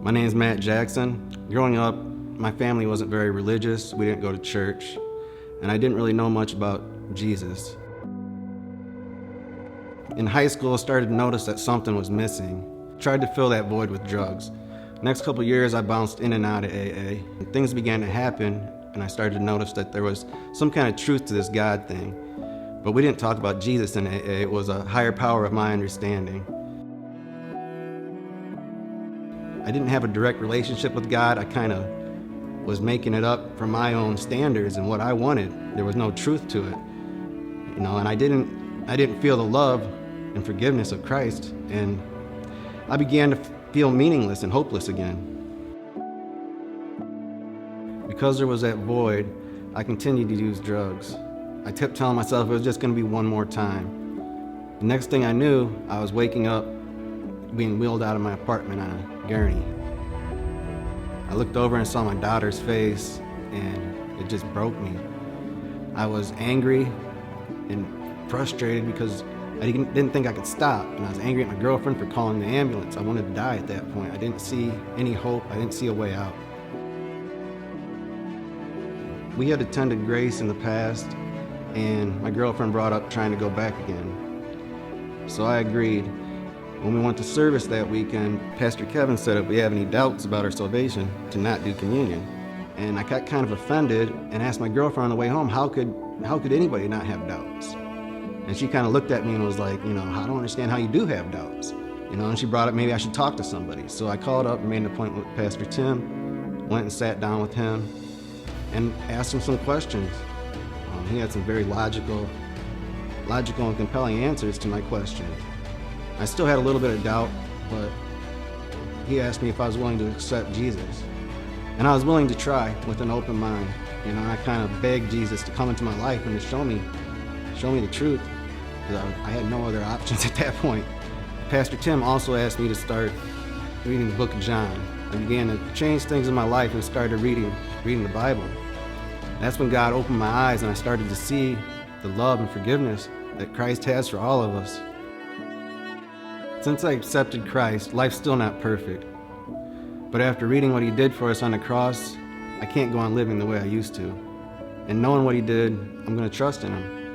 My name is Matt Jackson. Growing up, my family wasn't very religious. We didn't go to church, and I didn't really know much about Jesus. In high school, I started to notice that something was missing. Tried to fill that void with drugs. Next couple years, I bounced in and out of AA. Things began to happen, and I started to notice that there was some kind of truth to this God thing. But we didn't talk about Jesus in AA. It was a higher power of my understanding. I didn't have a direct relationship with God. I kind of was making it up from my own standards and what I wanted. There was no truth to it, and I didn't feel the love and forgiveness of Christ, and I began to feel meaningless and hopeless again. Because there was that void, I continued to use drugs. I kept telling myself it was just going to be one more time. The next thing I knew, I was waking up, being wheeled out of my apartment on a gurney. I looked over and saw my daughter's face, and it just broke me. I was angry and frustrated because I didn't think I could stop, and I was angry at my girlfriend for calling the ambulance. I wanted to die at that point. I didn't see any hope. I didn't see a way out. We had attended Grace in the past, and my girlfriend brought up trying to go back again. So I agreed. When we went to service that weekend, Pastor Kevin said if we have any doubts about our salvation, to not do communion. And I got kind of offended and asked my girlfriend on the way home, how could anybody not have doubts? And she kind of looked at me and was like, I don't understand how you do have doubts. And she brought up maybe I should talk to somebody. So I called up and made an appointment with Pastor Tim, went and sat down with him and asked him some questions. He had some very logical and compelling answers to my questions. I still had a little bit of doubt, but he asked me if I was willing to accept Jesus. And I was willing to try with an open mind. I kind of begged Jesus to come into my life and to show me the truth, because I had no other options at that point. Pastor Tim also asked me to start reading the book of John. I began to change things in my life and started reading the Bible. That's when God opened my eyes and I started to see the love and forgiveness that Christ has for all of us. Since I accepted Christ, life's still not perfect. But after reading what he did for us on the cross, I can't go on living the way I used to. And knowing what he did, I'm going to trust in him.